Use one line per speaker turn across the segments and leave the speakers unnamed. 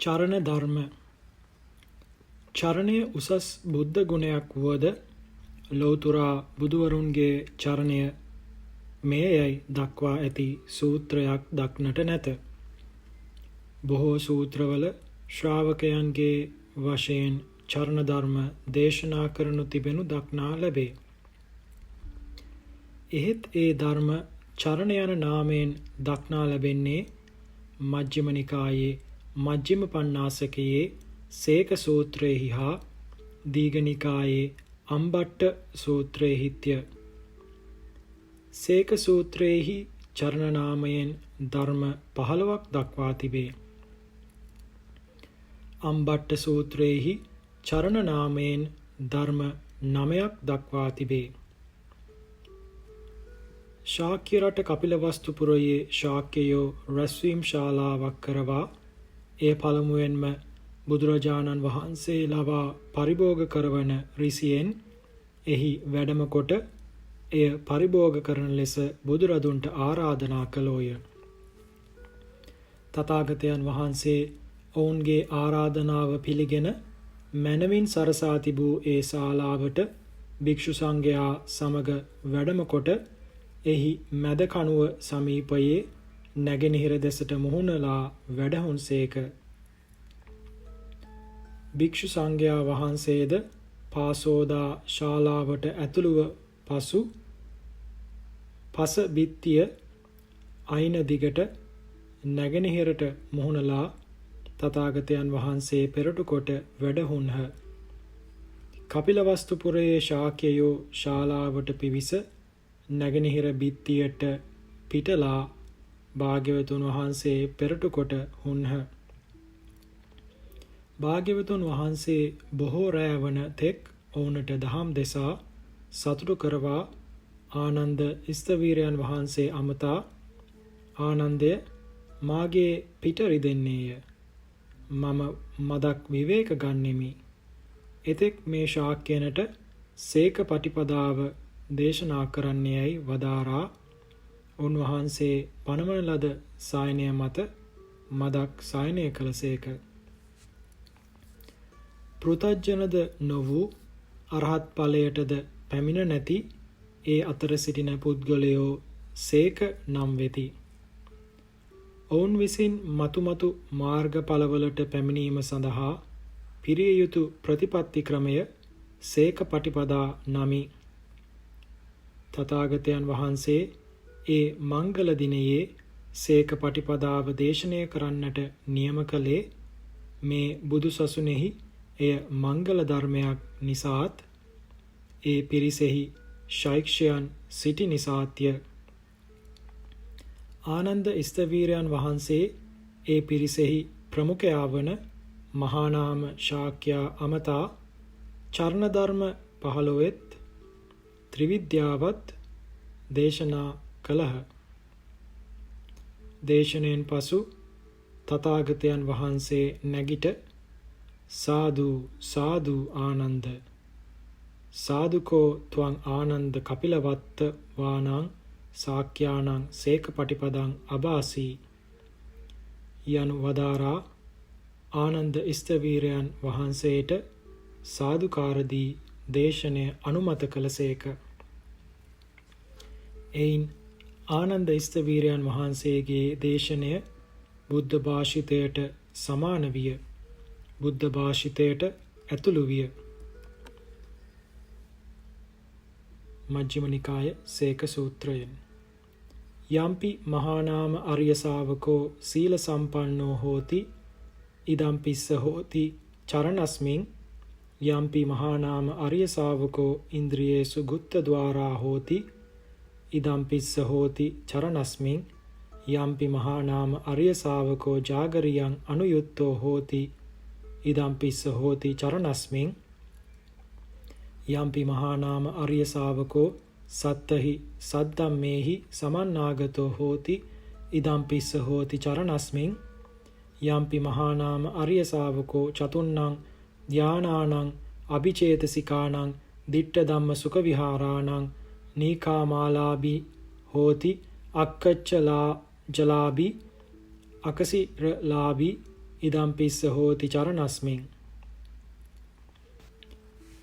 චරණ ධර්ම. චරණය උසස් බුද්ධ ගුණයක් වුවද ලෞතුරා බුදුවරුන්ගේ චරණය මෙයයි දක්වා ඇති සූත්‍රයක් දක්නට නැත. බොහෝ සූත්‍රවල ශ්‍රාවකයන්ගේ වශයෙන් චරණ ධර්ම දේශනා කරනු තිබෙනු දක්නා ලැබේ. එහෙත් ඒ ධර්ම චරණ යන නාමයෙන් දක්නා ලැබෙන්නේ මජ්ක්‍ධිම නිකායේ මජ්ක්‍ධිම පඤ්ඤාසකයේ සේක සූත්‍රයෙහි හා දීඝනිකායේ අම්බට්ඨ සූත්‍රයෙහිත්ය. සේක සූත්‍රයෙහි චරණ නාමයෙන් ධර්ම 15ක් දක්වා තිබේ. අම්බට්ඨ සූත්‍රයෙහි චරණ නාමයෙන් ධර්ම 9ක් දක්වා තිබේ. ශාක්‍ය රට කපිලවස්තුපුරයේ ශාක්‍යයෝ රැස්වීම් ශාලාවක් කරවා එය පළමුවෙන්ම බුදුරජාණන් වහන්සේ ලවා පරිභෝග කරවන රිසියෙන් එහි වැඩම කොට එය පරිභෝග කරන ලෙස බුදුරදුන්ට ආරාධනා කළෝය. තථාගතයන් වහන්සේ ඔවුන්ගේ ආරාධනාව පිළිගෙන මැනවින් සරසා තිබූ ඒ ශාලාවට භික්ෂු සංඝයා සමග වැඩම කොට එහි මැද කණුව සමීපයේ නැගෙනහිර දෙසට මුහුණලා වැඩහුන්සේක. භික්ෂු සංඝයා වහන්සේද පාසෝදා ශාලාවට ඇතුළුව පසු පස බිත්තිය අයින දිගට නැගෙනහිරට මුහුණලා තථාගතයන් වහන්සේ පෙරටු කොට වැඩහුන්හ. කපිලවස්තුපුරයේ ශාක්‍යයෝ ශාලාවට පිවිස නැගෙනහිර බිත්තියට පිටලා භාග්‍යවතුන් වහන්සේ පෙරටු කොට හුන්හ. භාග්‍යවතුන් වහන්සේ බොහෝ රැ වන තෙක් ඔවුන්ට දහම් දෙසා සතුටු කරවා ආනන්ද ස්ථවීරයන් වහන්සේ අමතා ආනන්දය මාගේ පිට රිදෙන්නේය. මම මදක් විවේක ගන්නෙමි. එතෙක් මේ ශාක්‍යයනට සේක පටිපදාව දේශනා කරන්නේයයි වදාරා උන්වහන්සේ පනවන ලද සායනය මත මදක් සායනය කළසේක. පෘථග්ජනද නොවූ අරහත් ඵලයටද පැමිණ නැති ඒ අතර සිටින පුද්ගලයෝ සේක නම් වෙති. ඔවුන් විසින් මතුමතු මාර්ගඵලවලට පැමිණීම සඳහා පිරිය යුතු ප්‍රතිපත්ති ක්‍රමය සේක පටිපදා නමි. තථාගතයන් වහන්සේ ඒ මංගල දිනයේ සේක පටිපදාව දේශනය කරන්නට නියම කළේ මේ බුදු සසුනේහි එය මංගල ධර්මයක් නිසාත් ඒ පිරිසෙහි ශෛක්ෂයන් සිටි නිසාත්ය. ආනන්ද ස්ථවීරයන් වහන්සේ ඒ පිරිසෙහි ප්‍රමුඛයා වන මහානාම ශාක්‍යයා අමතා චරණ ධර්ම 15ත් ත්‍රිවිද්‍යාවත් දේශනා කළහ. දේශනෙන් පසු තථාගතයන් වහන්සේ නැගිට සාදු සාදු ආනන්ද සාදුකෝ ත්වං ආනන්ද කපිලවත්ත වානං සාක්‍යානං සේක පටිපදං අබාසී යනු වදාරා ආනන්ද ස්ථවීරයන් වහන්සේට සාදුකාරදී දේශනය අනුමත කළසේක. එයින් ආනන්ද ස්ථවීරයන් වහන්සේගේ දේශනය බුද්ධ භාෂිතයට සමාන විය. බුද්ධ භාෂිතයට ඇතුළු විය. මජ්ක්‍ධිම නිකාය සේක සූත්‍රයෙන් යම්පි මහානාම අරිය ශාවකෝ සීල සම්පන්නෝ හෝති ඉදම්පිස්ස හෝති චරණස්මින් යම්පි මහානාම අරිය ශාවකෝ ඉන්ද්‍රියේසු ගුත්ත ద్వාරා හෝති ඉදම්පිස්ස හෝති චරණස්මින් යම්පි මහානාම අරිය ශාවකෝ ජාගරියං අනුයුත්තෝ හෝති ඉදම්පිස්ස හෝති චරණස්මින් යම්පි මහානාම අරිය ශාවකෝ සත්තහි සද්දම්මේහි සමන්නාගතෝ හෝති ඉදම්පිස්ස හෝති චරණස්මින් යම්පි මහානාම අරිය ශාවකෝ චතුන්නං ධානානං අභිචේතසිකානං දිට්ඨ ධම්ම සුඛ විහාරාණං නීකාමාලාභී හෝති අක්කච්චලා ජලාභී අකසිරලාභී ඉදම්පිස්ස හෝති චරණස්මින්.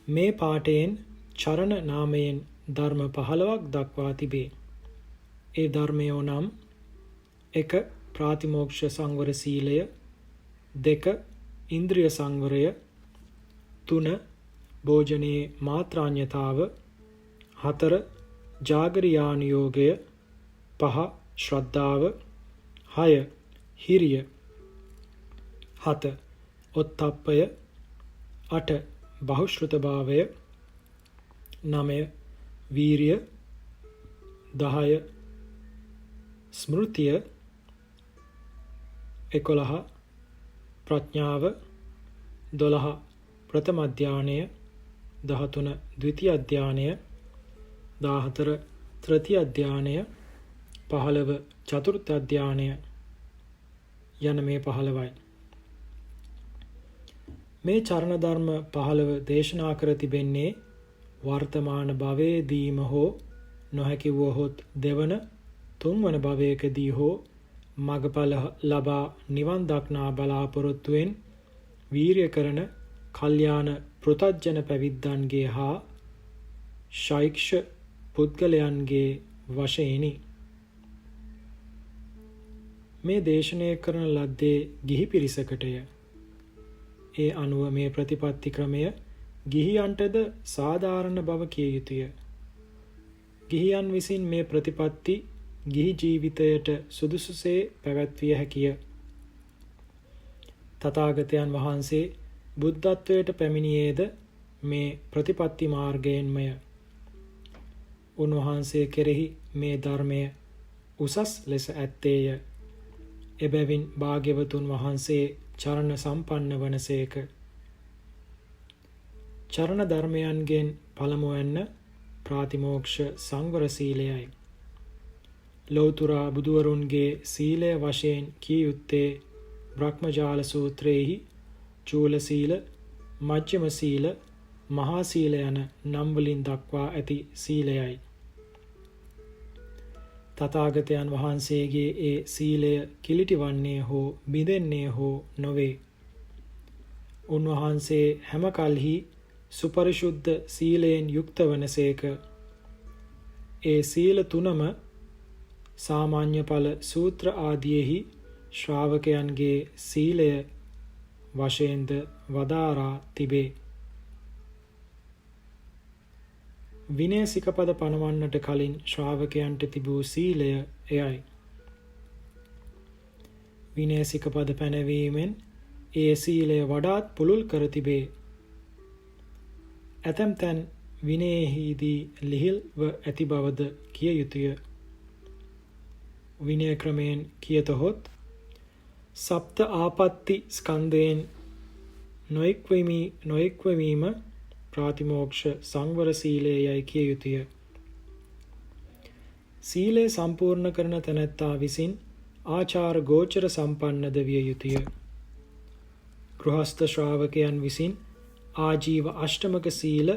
මේ පාඨයෙන් චරණ නාමයෙන් ධර්ම 15ක් දක්වා තිබේ. ඒ ධර්මයෝ නම් 1. ප්‍රාතිමෝක්ෂ සංවර සීලය, 2. ඉන්ද්‍රිය සංවරය, 3. භෝජනයේ මාත්‍රාඤ්‍යතාව, 4. ජාගරියානුയോഗය, 5. ශ්‍රද්ධාව, 6. හිරිය, 7. ඔත්තප්පය, 8. බහුශ්‍රතභාවය, 9. වීරිය, 10. ස්මෘතිය, 11. ප්‍රඥාව, 12. ප්‍රථම ධානය, 13. ද්විතීය ධානය, 14. තෘතීය ධානය, 15. චතුර්ථ ධානය යන මේ 15යි. මේ චරණ ධර්ම 15 දේශනා කර තිබෙන්නේ වර්තමාන භවයේදීම හෝ නොහැකි වුවහොත් දෙවන තුන්වන භවයකදී හෝ මගඵල ලබා නිවන් දක්නා බලාපොරොත්තුවෙන් වීරිය කරන කල්යාණ පෘතජ්ජන පැවිද්දන්ගේ හා ශෛක්ෂ පුද්ගලයන්ගේ වශයෙනි. මේ දේශනය කරන ලද්දේ ගිහි පිරිසකටය. ඒ අනුව මේ ප්‍රතිපත්ති ක්‍රමය ගිහියන්ටද සාධාරණ බව කිය යුතුය. ගිහියන් විසින් මේ ප්‍රතිපත්ති ගිහි ජීවිතයට සුදුසුසේ පැවැත්විය හැකිය. තථාගතයන් වහන්සේ බුද්ධත්වයට පැමිණියේද මේ ප්‍රතිපත්ති මාර්ගයෙන්මය. උන්වහන්සේ කෙරෙහි මේ ධර්මය උසස් ලෙස ඇත්තේය. එබැවින් භාග්‍යවතුන් වහන්සේ චරණ සම්පන්න වනසේක. චරණ ධර්මයන්ගෙන් පළමුවැන්න ප්‍රාතිමෝක්ෂ සංවර සීලයයි. ලෞතුරා බුදුවරුන්ගේ සීලය වශයෙන් කිය යුත්තේ බ්‍රහ්මජාල සූත්‍රයේහි චූල සීල, මජ්ක්‍ධිම සීල, මහා සීල යන නම් වලින් දක්වා ඇති සීලයයි. තථාගතයන් වහන්සේගේ ඒ සීලය කිලිටිවන්නේ හෝ බිඳෙන්නේ හෝ නොවේ. උන්වහන්සේ හැම කල්හි සුපරිශුද්ධ සීලයෙන් යුක්ත වනසේක. ඒ සීල තුනම සාමාන්‍ය ඵල සූත්‍ර ආදීෙහි ශ්‍රාවකයන්ගේ සීලය වශයෙන්ද වදාරා තිබේ. විනය සිකපද පනවන්නට කලින් ශ්‍රාවකයන්ට තිබූ සීලය එයයි. විනය සිකපද පැනවීමෙන් ඒ සීලය වඩාත් පුළුල් කර තිබේ. ඇතැම් තැන් විනයෙහිදී ලිහිල්ව ඇති බවද කිය යුතුය. විනය ක්‍රමයෙන් කියතහොත් සප්ත ආපත්ති ස්කන්ධයෙන් නොෙක්වීම ප්‍රාතිමෝක්ෂ සංවර සීලය යයි කිය යුතුය. සීලය සම්පූර්ණ කරන තැනැත්තා විසින් ආචාර ගෝචර සම්පන්නද විය යුතුය. ගෘහස්ත ශ්‍රාවකයන් විසින් ආජීව අෂ්ටමක සීල,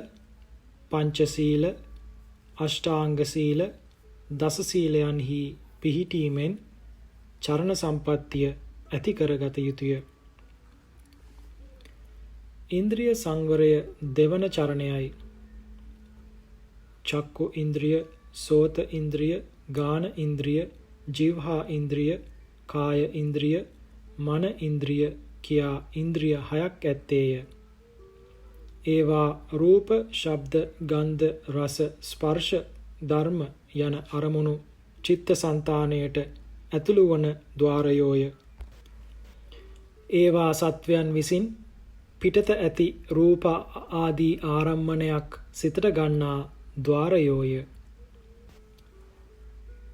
පංච සීල, අෂ්ටාංග සීල, දස සීලයන්හි පිහිටීමෙන් චරණ සම්පත්තිය ඇති කරගත යුතුය. ඉන්ද්‍රිය සංවරය දෙවන චරණයයි. චක්කු ඉන්ද්‍රිය, සෝත ඉන්ද්‍රිය, ගාන ඉන්ද්‍රිය, ජීවහා ඉන්ද්‍රිය, කාය ඉන්ද්‍රිය, මන ඉන්ද්‍රිය කියා ඉන්ද්‍රිය 6ක් ඇත්තේය. ඒවා රූප, ශබ්ද, ගන්ධ, රස, ස්පර්ශ ධර්ම යන අරමුණු චිත්තසංතානයට ඇතුළු වන ద్వාරයෝය. ඒවා සත්වයන් විසින් පිටත ඇති රූප ආදී ආරම්මණයක් සිතට ගන්නා ద్వාරයෝය.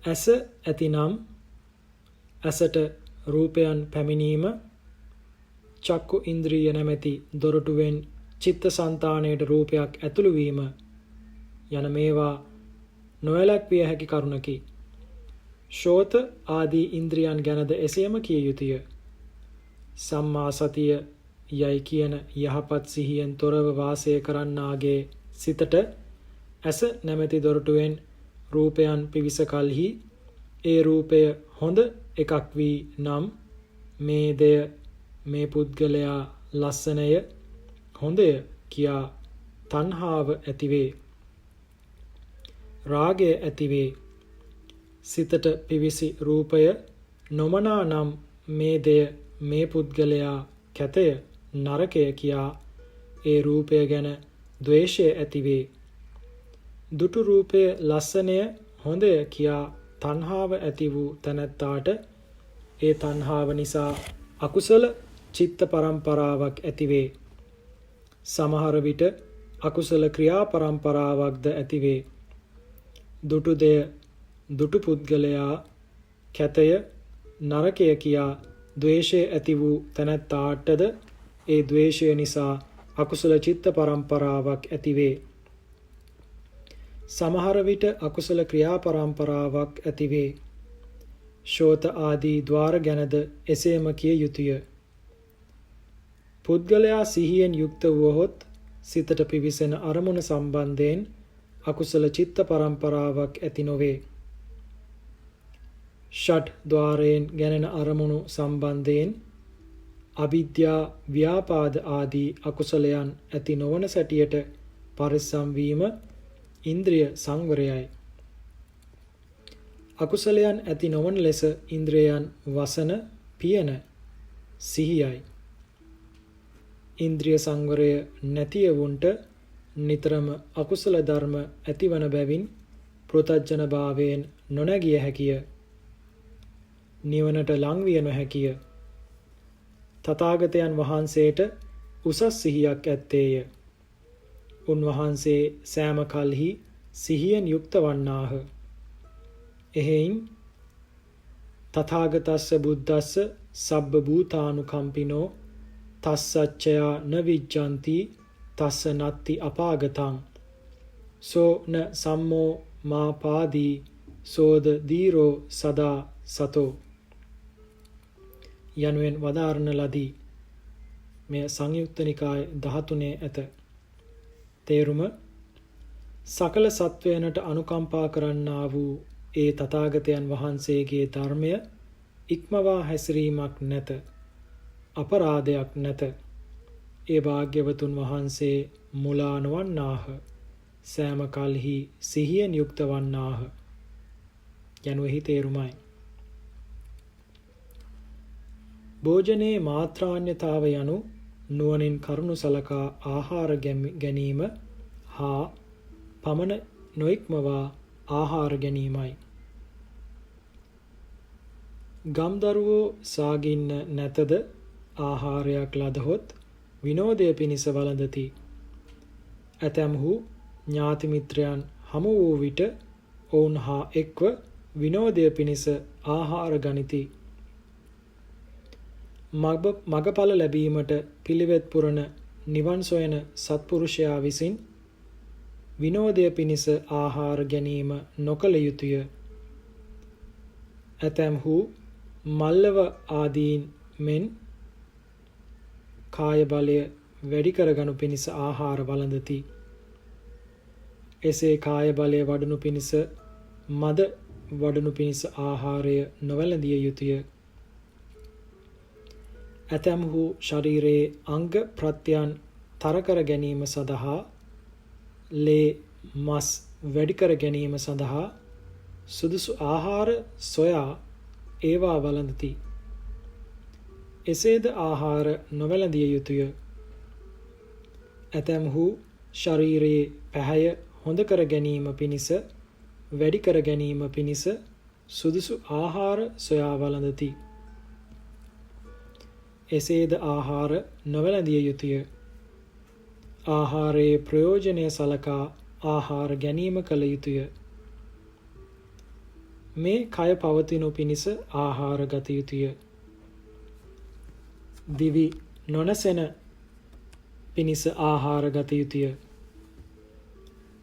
ඇස ඇතිනම් ඇසට රූපයන් පැමිණීම, චක්කු ඉන්ද්‍රිය නැමැති දොරටුවෙන් චිත්තසංතානයට රූපයක් ඇතුළු වීම යන මේවා නොවැළැක්විය හැකි කරුණකි. ශෝත ආදී ඉන්ද්‍රියන් ගැනද එසේම කිය යුතුය. සම්මා සතිය යයි කියන යහපත් සිහියෙන් තොරව වාසය කරන්නාගේ සිතට ඇස නැමැති දොරටුවෙන් රූපයන් පිවිස කලෙහි ඒ රූපය හොඳ එකක් වී නම් මේ දෙය මේ පුද්ගලයා ලස්සනය හොඳය කියා තණ්හාව ඇතිවේ. රාගය ඇතිවේ. සිතට පිවිසි රූපය නොමනා නම් මේ දෙය මේ පුද්ගලයා කැතය නරකය කියා ඒ රූපය ගැන ද්වේෂය ඇතිවේ. දුටු රූපය ලස්සනය හොඳය කියා තණ්හාව ඇති වූ තැනැත්තාට ඒ තණ්හාව නිසා අකුසල චිත්ත පරම්පරාවක් ඇතිවේ. සමහර විට අකුසල ක්‍රියා පරම්පරාවක්ද ඇතිවේ. දුටු දෙය දුටු පුද්ගලයා කැතය නරකය කියා ද්වේෂය ඇති වූ තැනැත්තාටද ඒ ද්වේෂය නිසා අකුසල චිත්ත පරම්පරාවක් ඇතිවේ. සමහර විට අකුසල ක්‍රියා පරම්පරාවක් ඇතිවේ. ශෝත ආදී ద్వාර ගැනද එසේම කිය යුතුය. පුද්ගලයා සිහියෙන් යුක්ත වුවහොත් සිතට පිවිසෙන අරමුණ සම්බන්ධයෙන් අකුසල චිත්ත පරම්පරාවක් ඇති නොවේ. ෂඩ් ద్వාරයෙන් ගැනෙන අරමුණු සම්බන්ධයෙන් අවිද්‍යා ව්‍යාපාද ආදී අකුසලයන් ඇති නොවන සැටියට පරිස්සම් වීම ඉන්ද්‍රිය සංවරයයි. අකුසලයන් ඇති නොවන ලෙස ඉන්ද්‍රයන් වසන පියන සිහියයි. ඉන්ද්‍රිය සංවරය නැතිවුන්ට නිතරම අකුසල ධර්ම ඇතිවන බැවින් පෘථග්ජන භාවයෙන් නොනැගිය හැකිය. නිවනට ලං විය නොහැකිය. තථාගතයන් වහන්සේට උසස් සිහියක් ඇත්තේය. උන්වහන්සේ සෑම කල්හි සිහියෙන් යුක්ත වන්නාහ. එහෙයින් තථාගතස්ස බුද්දස්ස සබ්බ භූතානුකම්පිනෝ තස්සච්චයා න විජ්ජන්ති තස්ස නත්ති අපාගතං සෝ න සම්මෝ මා පාදී සෝද දීරෝ සදා සතෝ යනුවෙන් වදාරන ලදී. මෙය සංයුක්ත නිකාය 13 ඇත. තේරුම සකල සත්වයනට අනුකම්පා කරන්නා වූ ඒ තථාගතයන් වහන්සේගේ ධර්මය ඉක්මවා හැසිරීමක් නැත. අපරාධයක් නැත. ඒ භාග්‍යවතුන් වහන්සේ මුලා නොවන්නාහ. සෑම කල්හි සිහියෙන් යුක්ත වන්නාහ. යනුවෙහි තේරුමයි. භෝජනයේ මාත්‍රාන්‍යතාව යනු නුවණින් කරුණු සලකා ආහාර ගැනීම හා පමණ නොඉක්මවා ආහාර ගැනීමයි. ගම්දරුවෝ සාගින්න නැතද ආහාරයක් ලදහොත් විනෝදය පිණිස වළඳති. ඇතැම්හු ඥාති මිත්‍රයන් හමු වූ විට ඔවුන් හා එක්ව විනෝදය පිණිස ආහාර ගනිති. මගඵල ලැබීමට පිළිවෙත් පුරන නිවන් සොයන සත්පුරුෂයා විසින් විනෝදය පිණිස ආහාර ගැනීම නොකළ යුතුය. ඇතැම්හු මල්ලව ආදීන් මෙන් කාය බලය වැඩි කරගනු පිණිස ආහාර වළඳති. එසේ කාය බලය වඩනු පිණිස මද වඩනු පිණිස ආහාරය නොවැළඳිය යුතුය. ඇතැම්හු ශරීරයේ අංග ප්‍රත්‍යයන් තර කර ගැනීම සඳහා ලේ මස් වැඩි කර ගැනීම සඳහා සුදුසු ආහාර සොයා ඒවා වළඳති. එසේද ආහාර නොවැළඳිය යුතුය. ඇතැම්හු ශරීරයේ පැහැය හොඳ කර ගැනීම පිණිස වැඩි කර ගැනීම පිණිස සුදුසු ආහාර සොයා වළඳති. එසේද ආහාර නොවැළඳිය යුතුය. ආහාරයේ ප්‍රයෝජනය සලකා ආහාර ගැනීම කළ යුතුය. මේ කය පවතිනු පිණිස ආහාර ගත යුතුය. දිවි නොනැසෙන පිණිස ආහාර ගත යුතුය.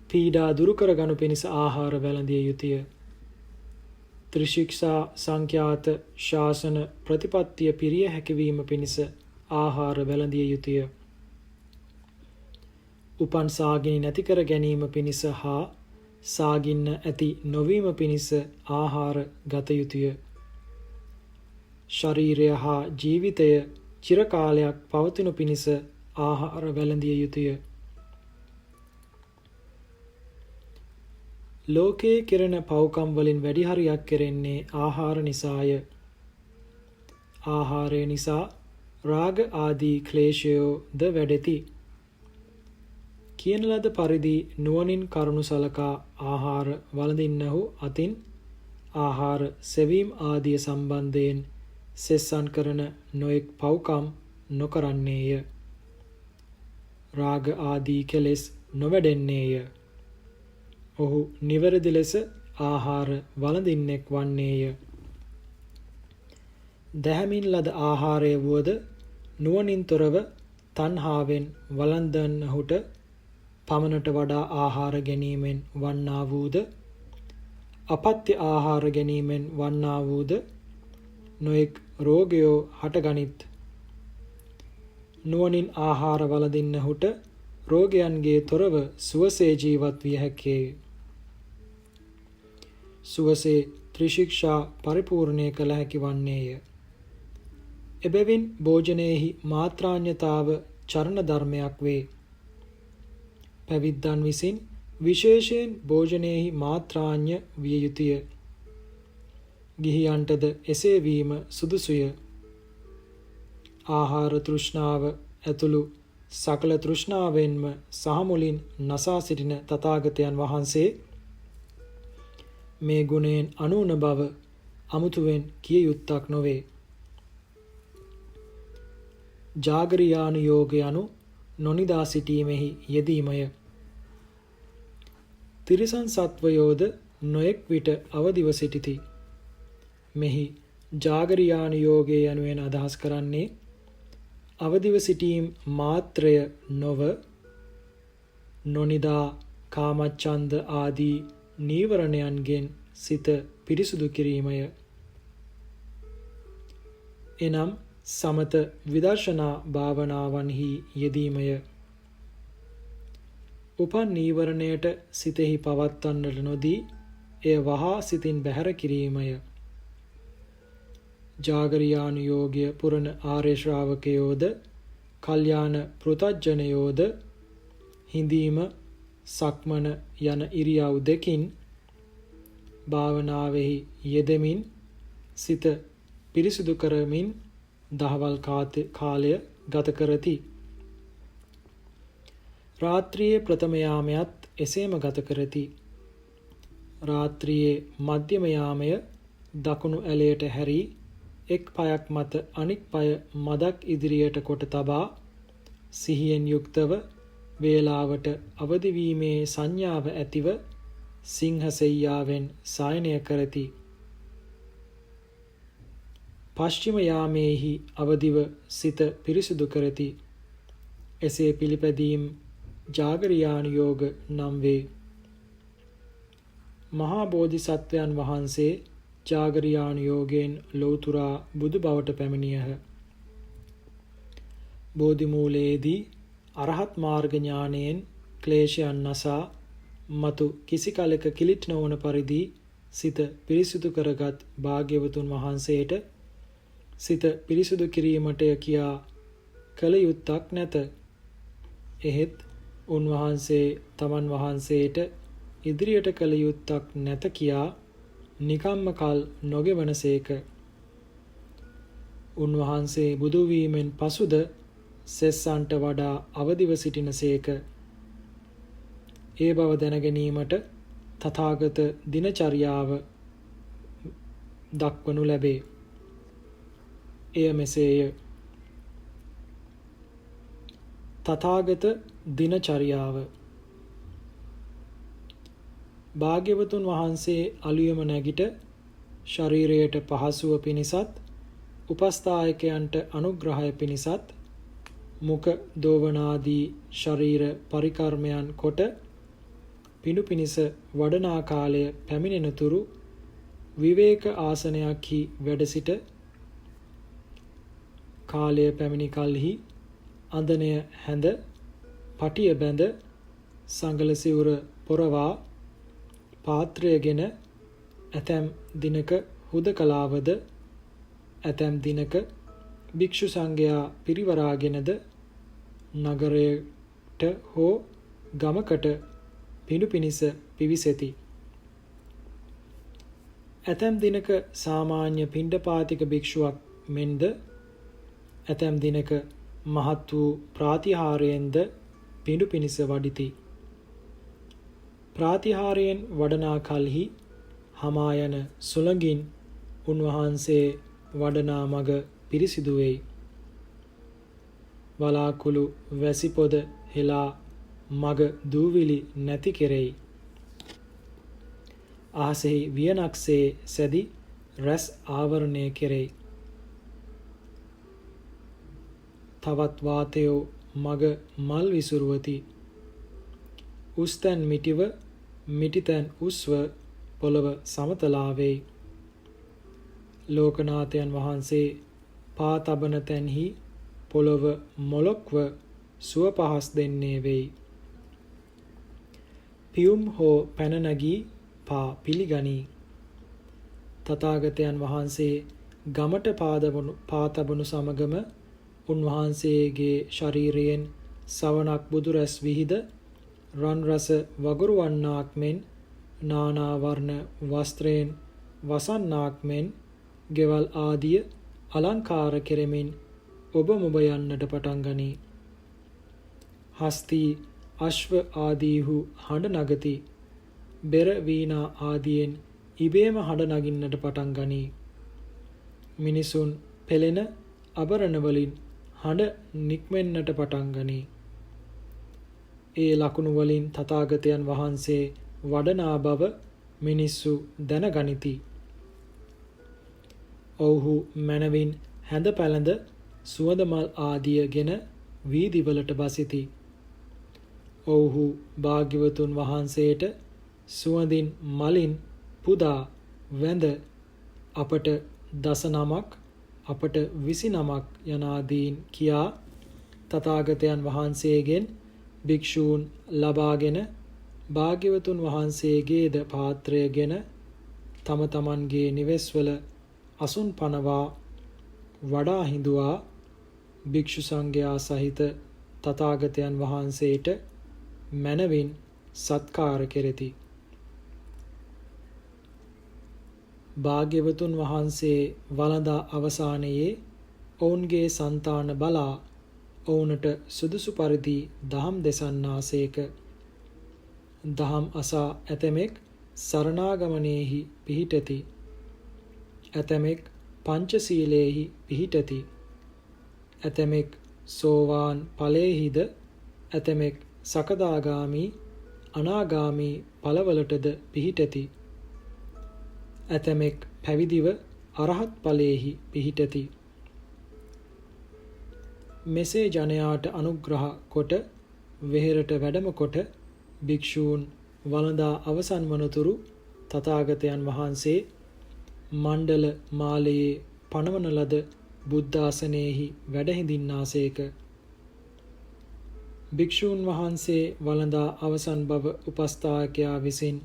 පීඩා දුරු කරගනු පිණිස ආහාර වැළඳිය යුතුය. ත්‍රිශික්ෂා සංඛ්‍යාත ශාසන ප්‍රතිපත්තිය පිරිය හැකිවීම පිණිස ආහාර වැළඳිය යුතුය. උපන් සාගිනි නැති කර ගැනීම පිණිස හා සාගින්න ඇති නොවීම පිණිස ආහාර ගත යුතුය. ශරීරය හා ජීවිතය චිරකාලයක් පවතිනු පිණිස ආහාර වැළඳිය යුතුය. ලෝකයේ කෙරෙන පව්කම් වලින් වැඩි හරියක් කෙරෙන්නේ ආහාර නිසාය. ආහාරය නිසා රාග ආදී ක්ලේශයෝ ද වැඩෙති. කියන ලද පරිදි නුවණින් කරුණු සලකා ආහාර වළඳින්නහු අතින් ආහාර සෙවීම ආදිය සම්බන්ධයෙන් සෙස්සන් කරන නොයෙක් පව්කම් නොකරන්නේය. රාග ආදී කෙලෙස් නොවැඩෙන්නේය. ඔහු නිවැරදි ලෙස ආහාර වළඳින්නෙක් වන්නේය. දැහැමින් ලද ආහාරය වුවද නුවණින් තොරව තණ්හාවෙන් වළඳන්නහුට පමණට වඩා ආහාර ගැනීමෙන් වන්නා වූද අපත්‍ය ආහාර ගැනීමෙන් වන්නා වූද නොයෙක් රෝගයෝ හටගනිත්. නුවණින් ආහාර වළඳින්නහුට රෝගයන්ගේ තොරව සුවසේ ජීවත් විය හැකිය. සුවසේ ත්‍රිශික්ෂා පරිපූර්ණය කළ හැකි වන්නේය. එබැවින් භෝජනයේහි මාත්‍රාඥතාව චරණ ධර්මයක් වේ. පැවිද්දන් විසින් විශේෂයෙන් භෝජනයේහි මාත්‍රාඥ විය යුතුය. ගිහියන්ටද එසේ වීම සුදුසුය. ආහාර තෘෂ්ණාව ඇතුළු සකල තෘෂ්ණාවෙන්ම සහමුලින් නසා සිටින තථාගතයන් වහන්සේ මේ ගුණයෙන් අනූන බව අමුතුවෙන් කිය යුත්තක් නොවේ. ජාගරියානුයෝගය යනු නොනිදා සිටීමෙහි යෙදීමය. තිරිසන් සත්වයෝද නොයෙක් විට අවදිව සිටිති. මෙහි ජාගරියානුයෝගය යනුවෙන් අදහස් කරන්නේ අවදිව සිටීම මාත්‍රය නොව නොනිදා කාමච්ඡන්ද ආදී නීවරණයන්ගෙන් සිත පිරිසුදු කිරීමය. එනම් සමත විදර්ශනා භාවනාවන්හි යෙදීමය. උපන් නීවරණයට සිතෙහි පවත්වන්නට නොදී එය වහා සිතින් බැහැර කිරීමය. ජාගරියානුයෝගය පුරණ ආර්ය ශ්‍රාවකයෝද කල්යාණ පෘතජ්ජනයෝද හිඳීම සක්මන යන ඉරියව් දෙකින් භාවනාවෙහි යෙදෙමින් සිත පිරිසුදු කරමින් දහවල් කාලය ගත කරති. රාත්‍රියේ ප්‍රථම යාමයත් එසේම ගත කරති. රාත්‍රියේ මධ්‍යම යාමය දකුණු ඇලයට හැරී එක් පයක් මත අනික් පය මදක් ඉදිරියට කොට තබා සිහියෙන් යුක්තව වේලාවට අවදි වීමේ සංඥාව ඇතිව සිංහසෙයියාවෙන් සායනය කරති. පශ්චිම යාමේහි අවදිව සිත පිරිසුදු කරති. එසේ පිළිපැදීම් ජාගරියානුයෝග නම් වේ. මහා බෝධිසත්වයන් වහන්සේ ජාගරියානුයෝගයෙන් ලෞතුරා බුදු බවට පැමිණියහ. බෝධි මූලයේදී අරහත් මාර්ග ඥානයෙන් ක්ලේශයන් නසා මතු කිසි කලක කිලිට නොවන පරිදි සිත පිරිසුදු කරගත් භාග්‍යවතුන් වහන්සේට සිත පිරිසුදු කිරීමටය කියා කල යුත්තක් නැත. එහෙත් උන්වහන්සේ තමන් වහන්සේට ඉදිරියට කල යුත්තක් නැත කියා නිකම්ම කල් නොගෙවනසේක. උන්වහන්සේ බුදු වීමෙන් පසුද සෙස්සන්ට වඩා අවදිව සිටිනසේක. ඒ බව දැනගැනීමට තථාගත දිනචර්යාව දක්වනු ලැබේ. එය මෙසේය. තථාගත දිනචර්යාව. භාග්‍යවතුන් වහන්සේ අලුයම නැගිට ශරීරයට පහසුව පිණිසත් උපස්ථායකයන්ට අනුග්‍රහය පිණිසත් මුඛ දෝවනාදී ශරීර පරිකර්මයන් කොට පිණු පිණිස වඩනා කාලය පැමිණෙන තුරු විවේක ආසනයක්හි වැඩ සිට කාලය පැමිණි කල්හි අඳනය හැඳ පටිය බැඳ සංගල සිවුර පොරවා පාත්‍රයගෙන ඇතැම් දිනක හුදකලාවද ඇතැම් දිනක භික්ෂු සංඝයා පිරිවරාගෙනද නගරයට හෝ ගමකට පිඬු පිනිස පිවිසෙති. ඇතැම් දිනක සාමාන්‍ය පිණ්ඩපාතික භික්ෂුවක් මෙන්ද ඇතැම් දිනක මහත් වූ ප්‍රාතිහාරයෙන්ද පිඬු පිනිස වඩිති. ප්‍රාතිහාරයෙන් වඩනා කල්හි හමා යන සුළඟින් උන්වහන්සේ වඩනා මග පිරිසිදු වෙයි. වලාකුළු වැසි පොද හෙලා මග දූවිලි නැති කෙරෙයි. අහසෙහි වියනක්සේ සැදි රැස් ආවරණය කෙරෙයි. තවත් වාතයෝ මග මල් විසුරුවති. උස්තැන් මිටිව මිටිතැන් උස්ව පොළව සමතලා වෙයි. ලෝකනාථයන් වහන්සේ පා තබන තැන්හි පොළව මොලොක්ව සුව පහස් දෙන්නේ වෙයි. පියුම් හෝ පැන නැගී පා පිළිගනී. තථාගතයන් වහන්සේ ගමට පා තබනු සමගම උන්වහන්සේගේ ශරීරයෙන් සවනක් බුදු රැස් විහිද රන් රස වගුරුවන්නාක් මෙන් නානා වර්ණ වස්ත්‍රයෙන් වසන්නාක් මෙන් ගෙවල් ආදිය අලංකාර කෙරෙමින් ඔබ මොබ යන්නට පටන් ගනී. හස්ති අශ්ව ආදීහු හඬ නගති. බෙර වීණා ආදියෙන් ඉබේම හඬ නගින්නට පටන් ගනී. මිනිසුන් පෙළෙන අබරණ වලින් හඬ නික්මෙන්නට පටන් ගනී. ඒ ලකුණු වලින් තථාගතයන් වහන්සේ වඩනා බව මිනිස්සු දැනගනිති. ඔව්හු මනවින් හැඳ පැළඳ සුවඳ මල් ආදියගෙන වීදිවලට බසිති. ඔව්හු භාග්‍යවතුන් වහන්සේට සුවඳින් මලින් පුදා වැඳ අපට 10 නමක් අපට 20 නමක් යනාදීන් කියා තථාගතයන් වහන්සේගෙන් භික්ෂූන් ලබාගෙන භාග්‍යවතුන් වහන්සේගේද පාත්‍රයගෙන තම තමන්ගේ නිවෙස්වල අසුන් පනවා වඩා හිඳුවා භික්ෂු සංඝයා සහිත තථාගතයන් වහන්සේට මනවින් සත්කාර කෙරෙති. භාග්‍යවතුන් වහන්සේ වළඳා අවසානයේ ඔවුන්ගේ సంతාන බලා ඔවුනට සුදුසු පරිදි දහම් දෙසන්නාසේක. දහම් අසා ඇතමෙක් සරණාගමනේහි පිහිටති. ඇතමෙක් පංචශීලයේහි පිහිටති. ඇතමෙක් සෝවාන් ඵලයේහිද ඇතමෙක් සකදාගාමි අනාගාමි ඵලවලටද පිහිටති. ඇතමෙක් පැවිදිව අරහත් ඵලයේහි පිහිටති. මෙසේ ජනයාට අනුග්‍රහ කොට වෙහෙරට වැඩම කොට භික්ෂූන් වළඳා අවසන් වනතුරු තථාගතයන් වහන්සේ මණ්ඩල මාලයේ පනවන ලද බුද්ධාසනයේහි වැඩ හිඳින්නාසේක. භික්ෂූන් වහන්සේ වළඳා අවසන් බව උපස්ථායකයා විසින්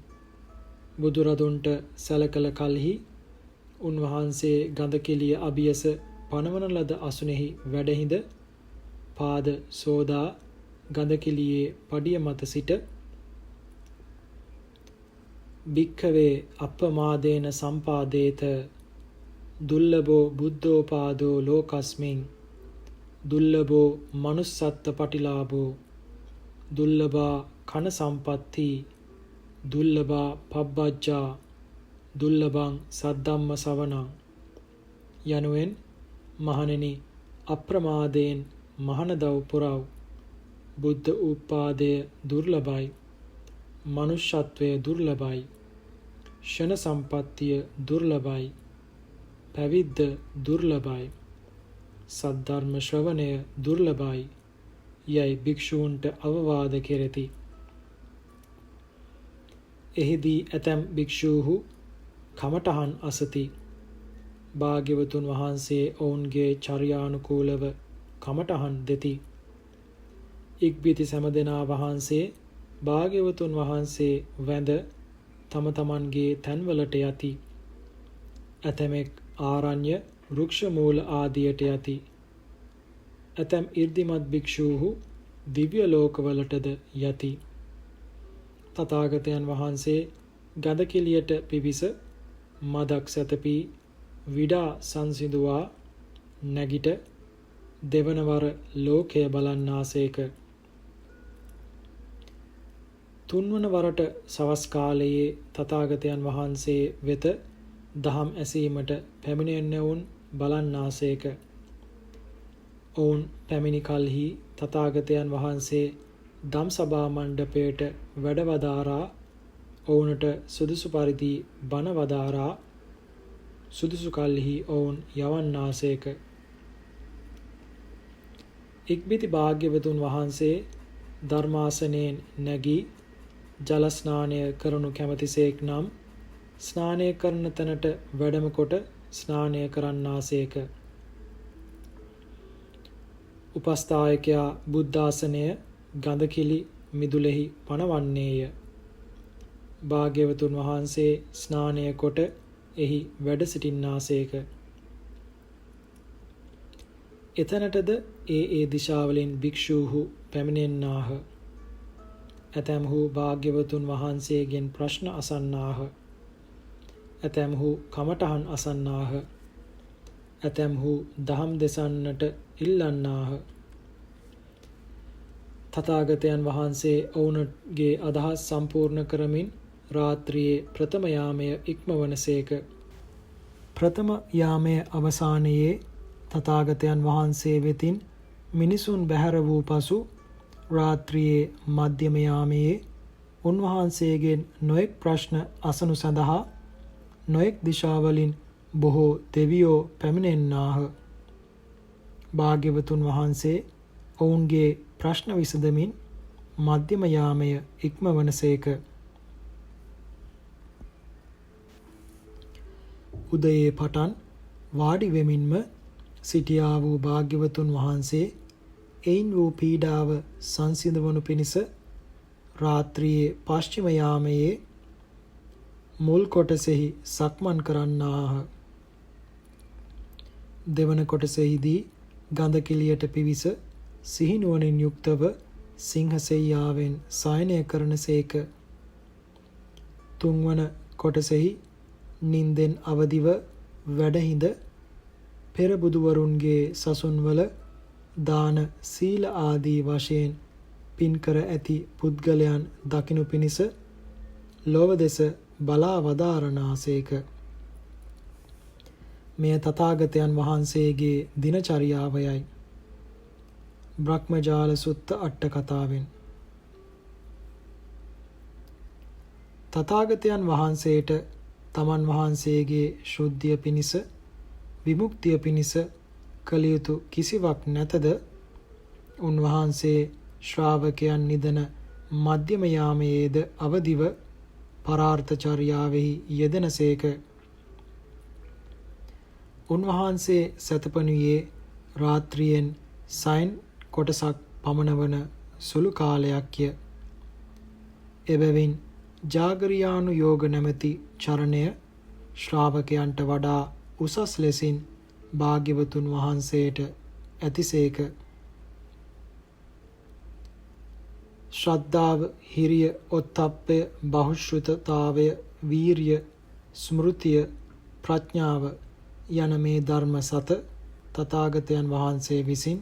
බුදුරදුන්ට සැලකල කලෙහි උන්වහන්සේ ගඳකිලිය අභියස පනවන ලද අසුනේහි වැඩහිඳ පාද සෝදා ගඳකිලියේ පඩිය මත සිට භික්ඛවේ අප්පමාදේන සම්පාදේත දුල්ලභෝ බුද්ධෝපාදෝ ලෝකස්මින් දුල්ලභෝ manussත්ත පටිලාභෝ දුල්ලභා කන සම්පatti දුල්ලභා පබ්බජ්ජා දුල්ලභං සද්ධම්ම සවණං යනුවෙන් මහණෙනි අප්‍රමාදයෙන් මහණදව් පුරව. බුද්ධ උපාදය දුර්ලභයි. මනුෂ්‍යත්වය දුර්ලභයි. ෂණ සම්පත්තිය දුර්ලභයි. පැවිද්ද දුර්ලභයි. සද්ධර්ම ශ්‍රවණය දුර්ලභයි. යයි භික්ෂූන්ට අවවාද කෙරෙති. එහිදී ඇතැම් භික්ෂූහු කමඨහන් අසති. භාග්‍යවතුන් වහන්සේ ඔවුන්ගේ චර්යානුකූලව කමඨහන් දෙති. ඉක්බිති සෑමදෙනා වහන්සේ භාග්‍යවතුන් වහන්සේ වැඳ තම තමන්ගේ තැන්වලට යති. ඇතමෙක් ආරණ්‍ය වෘක්ෂ මූල ආදියට යති. ඇතැම් 이르දිමත් භික්ෂූහු දිව්‍ය ලෝකවලටද යති. තථාගතයන් වහන්සේ ගඳකිලියට පිවිස මදක් සැතපී විඩා සංසිඳුවා නැගිට දෙවනවර ලෝකය බලන්නාසේක. තුන්වන වරට සවස් කාලයේ තථාගතයන් වහන්සේ වෙත දහම් ඇසීමට පැමිණෙන්නවුන් බලන්නාසේක. ඔවුන් පැමිණි කල්හි තථාගතයන් වහන්සේ ධම්සභා මණ්ඩපයට වැඩවදාරා ඔවුනට සුදුසු පරිදි බණ වදාරා සුදුසු කල්හි ඔවුන් යවන්නාසේක. ඉක්බිති භාග්‍යවතුන් වහන්සේ ධර්මාසනයෙන් නැගී ජල ස්නානය කරනු කැමැතිසේක් නම් ස්නානය කරන තැනට වැඩම කොට ස්නානය කරන්නාසේක. උපස්ථායකයා බුද්ධාසනය ගඳකිලි මිදුලෙහි පනවන්නේය. භාග්‍යවතුන් වහන්සේ ස්නානය කොට එහි වැඩ සිටින්නාසේක. එතැනටද ඒ දිශාවලින් භික්ෂූහු පැමිණෙන්නාහ. ඇතැම්හු භාග්‍යවතුන් වහන්සේගෙන් ප්‍රශ්න අසන්නාහ. ඇතැම්හු කමටහන් අසන්නාහ. ඇතැම්හු දහම් දෙසන්නට ඉල්ලන්නාහ. තථාගතයන් වහන්සේ ඔවුන්ගේ අදහස් සම්පූර්ණ කරමින් රාත්‍රියේ ප්‍රථම යාමය ඉක්මවනසේක. ප්‍රථම යාමය අවසානයේ තථාගතයන් වහන්සේ වෙතින් මිනිසුන් බැහැර වූ පසු රාත්‍රියේ මධ්‍යම යාමයේ උන්වහන්සේගෙන් නොයෙක් ප්‍රශ්න අසනු සඳහා නොයෙක් දිශාවලින් බොහෝ දෙවියෝ පැමිණෙන්නාහ. භාග්‍යවතුන් වහන්සේ ඔවුන්ගේ ප්‍රශ්න විසඳමින් මධ්‍යම යාමය ඉක්මවනසේක. උදයේ පටන් වාඩි වෙමින්ම සිටියා වූ භාග්‍යවතුන් වහන්සේ එයින් වූ පීඩාව සංසිඳවනු පිණිස රාත්‍රියේ පශ්චිම යාමයේ මුල් කොටසෙහි සක්මන් කරන්නාහ. දෙවන කොටසෙහිදී ගඳකිලියට පිවිස සිහිනුවණින් යුක්තව සිංහසෙයියාවෙන් සයනය කරනසේක. තුන්වන කොටසෙහි නින්දෙන් අවදිව වැඩහිඳ පෙර බුදුවරුන්ගේ සසුන්වල දාන සීල ආදී වශයෙන් පින්කර ඇති පුද්ගලයන් දකිනු පිණිස ලොව දෙස බලා වදාරනාසේක. මෙය තථාගතයන් වහන්සේගේ දිනචරියාවයයි. බ්‍රහ්මජාල සුත්ත අට කතාවෙන් තථාගතයන් වහන්සේට තමන් වහන්සේගේ ශුද්ධිය පිණිස විමුක්තිය පිණිස කළ යුතු කිසිවක් නැතද? උන්වහන්සේ ශ්‍රාවකයන් නිදන මධ්‍යම යාමයේද අවදිව පරාර්ථ චර්යාවෙහි යෙදෙනසේක. උන්වහන්සේ සැතපනුයේ රාත්‍රියෙන් සයින් කොටසක් පමණ වන සුළු කාලයක්ය. එබැවින් ජාගරියානු යෝග නැමැති චරණය ශ්‍රාවකයන්ට වඩා උසස් ලෙසින් භාග්‍යවතුන් වහන්සේට ඇතිසේක. ශ්‍රද්ධාව, හිරිය, ඔත්තප්පය, බහුශ්‍රෘතතාවය, වීරිය, ස්මෘතිය, ප්‍රඥාව යන මේ ධර්ම සත තථාගතයන් වහන්සේ විසින්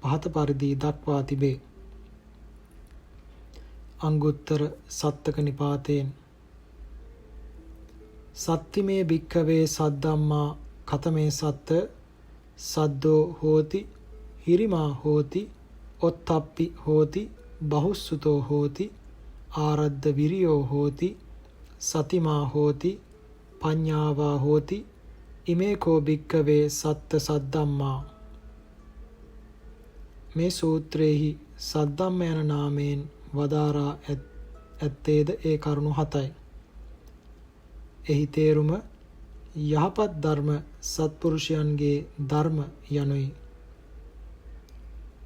පහත පරිදි දක්වා තිබේ. අංගුත්තර සත්තක නිපාතයෙන් සත්තිමේ භික්ඛවේ සද්ධම්මා කතමේ සත්ත සද්දෝ හෝති හිරිමා හෝති ඔත්තප්පි හෝති බහුස්සුතෝ හෝති ආරද්ධ විරියෝ හෝති සතිමා හෝති පඤ්ඤාවා හෝති ඉමේකෝ භික්ඛවේ සත්ත සද්ධම්මා. මේ සූත්‍රයේහි සද්ධම්ම යන නාමයෙන් වදාරා ඇත්තේද ඒ කරුණු 7යි. එහි තේරුම යහපත් ධර්ම සත්පුරුෂයන්ගේ ධර්ම යනුයි.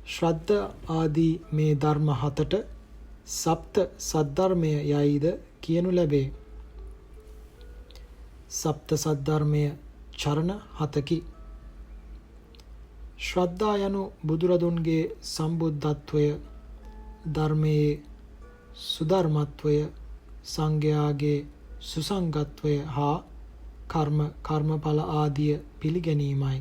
ශ්‍රද්ධා ආදී මේ ධර්ම 7ට සප්ත සද්ධර්මය යයිද කියනු ලැබේ. සප්ත සද්ධර්මය චරණ 7කි. ශ්‍රද්ධා යනු බුදුරදුන්ගේ සම්බුද්ධත්වය, ධර්මයේ සුධර්මත්වය, සංඝයාගේ සුසංගත්වය හා කර්මඵල ආදිය පිළිගැනීමයි.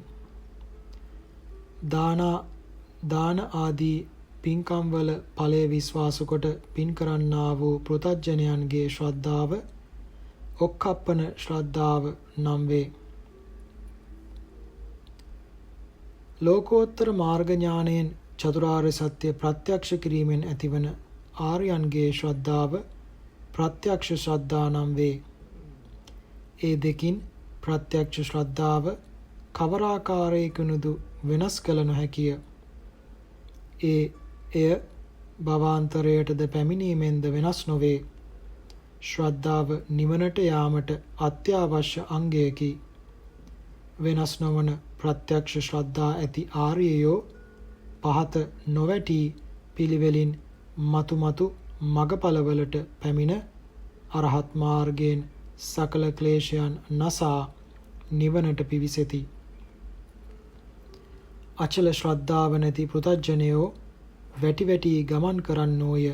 දාන ආදී පින්කම්වල ඵලය විශ්වාස කොට පින් කරන්නා වූ පෘථග්ජනයන්ගේ ශ්‍රද්ධාව ඔක්කප්පන ශ්‍රද්ධාව නම් වේ. ලෝකෝත්තර මාර්ග ඥානයෙන් චතුරාර්ය සත්‍ය ප්‍රත්‍යක්ෂ කිරීමෙන් ඇතිවන ආර්යයන්ගේ ශ්‍රද්ධාව ප්‍රත්‍යක්ෂ ශ්‍රද්ධා නම් වේ. ඒ දෙකින් ප්‍රත්‍යක්ෂ ශ්‍රද්ධාව කවරාකාරයකිනුදු වෙනස් කළ නොහැකිය. එය භවාන්තරයටද පැමිණීමෙන්ද වෙනස් නොවේ. ශ්‍රද්ධාව නිවනට යාමට අත්‍යවශ්‍ය අංගයකි. වෙනස් නොවන ප්‍රත්‍යක්ෂ ශ්‍රද්ධා ඇති ආර්යයෝ පහත නොවැටී පිළිවෙලින් මතු මගඵලවලට පැමිණ අරහත් මාර්ගයෙන් සකල ක්ලේශයන් නසා නිවනට පිවිසෙති. අචල ශ්‍රද්ධාව නැති පෘථග්ජනයෝ වැටි ගමන් කරන්නෝය.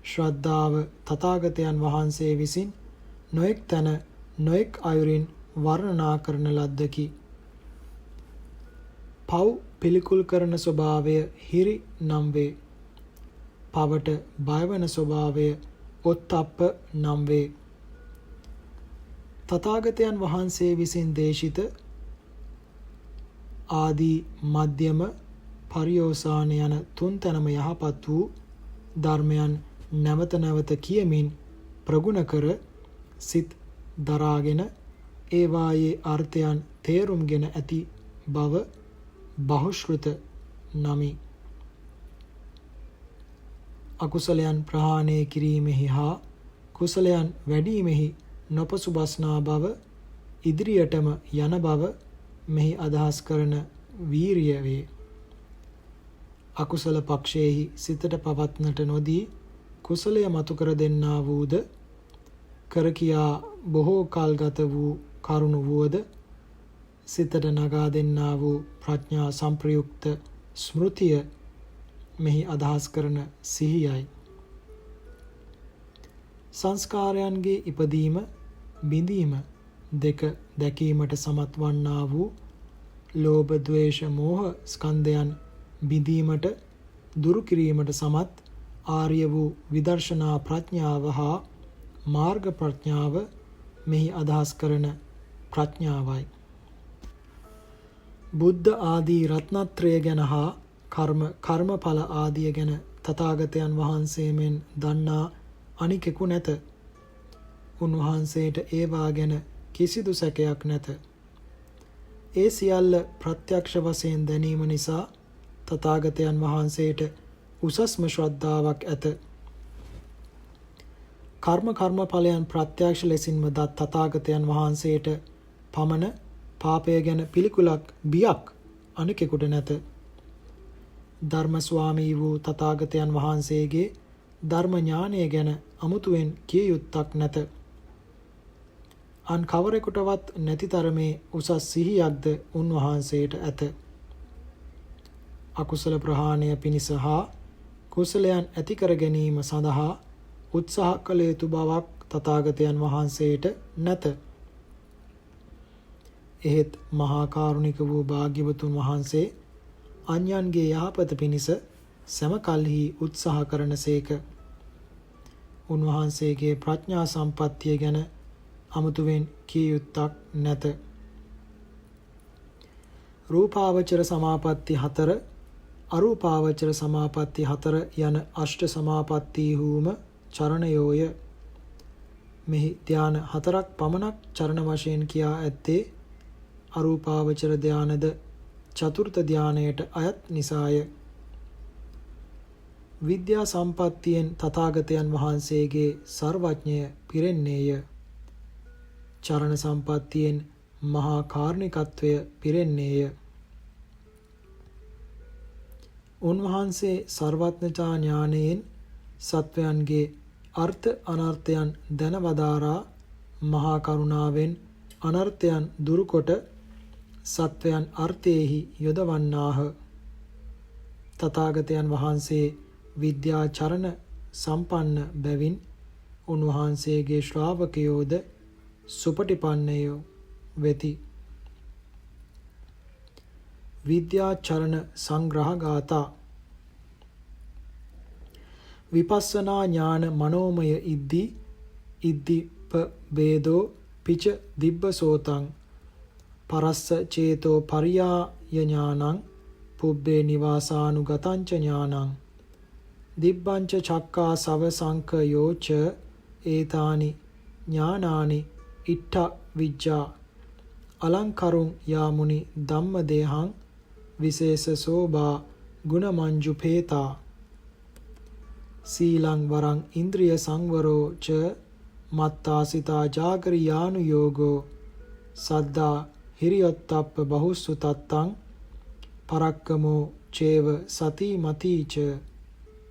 ශ්‍රද්ධාව තථාගතයන් වහන්සේ විසින් නොඑක් තැන නොඑක් අයුරින් වර්ණනා කරන ලද්දකි. පව් පිළිකුල් කරන ස්වභාවය හිරි නම් වේ. පවට බයවන ස්වභාවය ඔත්තප්ප නම් වේ. තථාගතයන් වහන්සේ විසින් දේශිත ආදී මධ්‍යම පරියෝසාන යන තුන් තැනම යහපත් වූ ධර්මයන් නැවත නැවත කියමින් ප්‍රගුණ කර සිත් දරාගෙන ඒවායේ අර්ථයන් තේරුම්ගෙන ඇති බව බහුශ්‍රృత නමි. අකුසලයන් ප්‍රහාණය කිරීමෙහි හා කුසලයන් වැඩිීමෙහි නොපසුබස්නා බව ඉදිරියටම යන බව මෙහි අදහස් කරන වීරිය වේ. අකුසල පක්ෂයෙහි සිතට පවත්නට නොදී කුසලය මතු කර දෙන්නා වූද කර කියා බොහෝ කල් ගත වූ කරුණු වුවද සිතට නගා දෙන්නා වූ ප්‍රඥා සංප්‍රයුක්ත ස්මෘතිය මෙහි අදහස් කරන සිහියයි. සංස්කාරයන්ගේ ඉපදීම බිඳීම දෙක දැකීමට සමත් වන්නා වූ ලෝභ ද්වේෂ මෝහ ස්කන්ධයන් බිඳීමට දුරු කිරීමට සමත් ආර්ය වූ විදර්ශනා ප්‍රඥාව හා මාර්ග ප්‍රඥාව මෙහි අදහස් කරන ප්‍රඥාවයි. බුද්ධ ආදී රත්නත්‍රය ගැන හා කර්මඵල ආදිය ගැන තථාගතයන් වහන්සේ මෙන් දන්නා අනිකෙකු නැත. උන්වහන්සේට ඒවා ගැන කිසිදු සැකයක් නැත. ඒ සියල්ල ප්‍රත්‍යක්ෂ වශයෙන් දැනීම නිසා තථාගතයන් වහන්සේට උසස්ම ශ්‍රද්ධාවක් ඇත. කර්මඵලයන් ප්‍රත්‍යක්ෂ ලෙසින්ම දත් තථාගතයන් වහන්සේට පමණ පාපය ගැන පිළිකුලක් බියක් අනිකෙකුට නැත. ධර්ම ස්වාමී වූ තථාගතයන් වහන්සේගේ ධර්ම ඥානය ගැන අමුතුවෙන් කිය යුත්තක් නැත. අන් කවරෙකුටවත් නැති තරමේ උසස් සිහියක්ද උන්වහන්සේට ඇත. අකුසල ප්‍රහාණය පිණිස හා කුසලයන් ඇති කර ගැනීම සඳහා උත්සාහ කළ යුතු බවක් තථාගතයන් වහන්සේට නැත. එහෙත් මහා කරුණික වූ භාග්‍යවතුන් වහන්සේ අන්‍යයන්ගේ යහපත පිණිස සෑමකල්හි උත්සාහ කරනසේක. උන්වහන්සේගේ ප්‍රඥා සම්පත්තිය ගැන අමුතුවෙන් කිය යුත්තක් නැත. රූපාවචර සමාපatti 4 අරූපාවචර සමාපatti 4 යන අෂ්ට සමාපත්තීහුම චරණයෝය. මෙහි ධ්‍යාන 4ක් පමණක් චරණ වශයෙන් කියා ඇත්තේ අරූපාවචර ධ්‍යානද චතුර්ථ ධ්‍යානයට අයත් නිසාය. විද්‍යා සම්පත්තියෙන් තථාගතයන් වහන්සේගේ සර්වඥය පිරෙන්නේය. චරණ සම්පත්තියෙන් මහා කාරුණිකත්වය පිරෙන්නේය. උන්වහන්සේ සර්වඥතා ඥානයෙන් සත්වයන්ගේ අර්ථ අනර්ථයන් දැන වදාරා මහා කරුණාවෙන් අනර්ථයන් දුරුකොට සත්වයන් අර්ථයෙහි යොදවන්නාහ. තථාගතයන් වහන්සේ විද්‍යාචරණ සම්පන්න බැවින් උන්වහන්සේගේ ශ්‍රාවකයෝද සුපටිපන්නයෝ වෙති. විද්‍යාචරණ සංග්‍රහ ගාථා. විපස්සනා ඥාන මනෝමය ඉද්දීප වේදෝ පිච දිබ්බසෝතං පරස්ස චේතෝ පරියාය ඥානං පුබ්බේ නිවාසානුගතං ච ඥානං දිබ්බංච චක්කා සව සංකයෝච ඒතානි ඥානානි ඉට්ඨ විජ්ජා අලංකරුං යාමුනි ධම්මදේහං විශේෂ සෝභා ගුණමංජුපේතා සීලං වරං ඉන්ද්‍රිය සංවරෝ ච මත්තාසිතා ජාගරියානුයෝගෝ සද්දා හිරියොත්තප්ප බහුස්සු තත්තං පරක්කමෝ චේව සති මතීච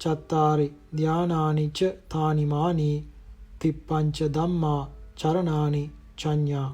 චත්තාරි ධානානි ච තානිමානි තිප්පංච ධම්මා චරණානි චඤ්ඤා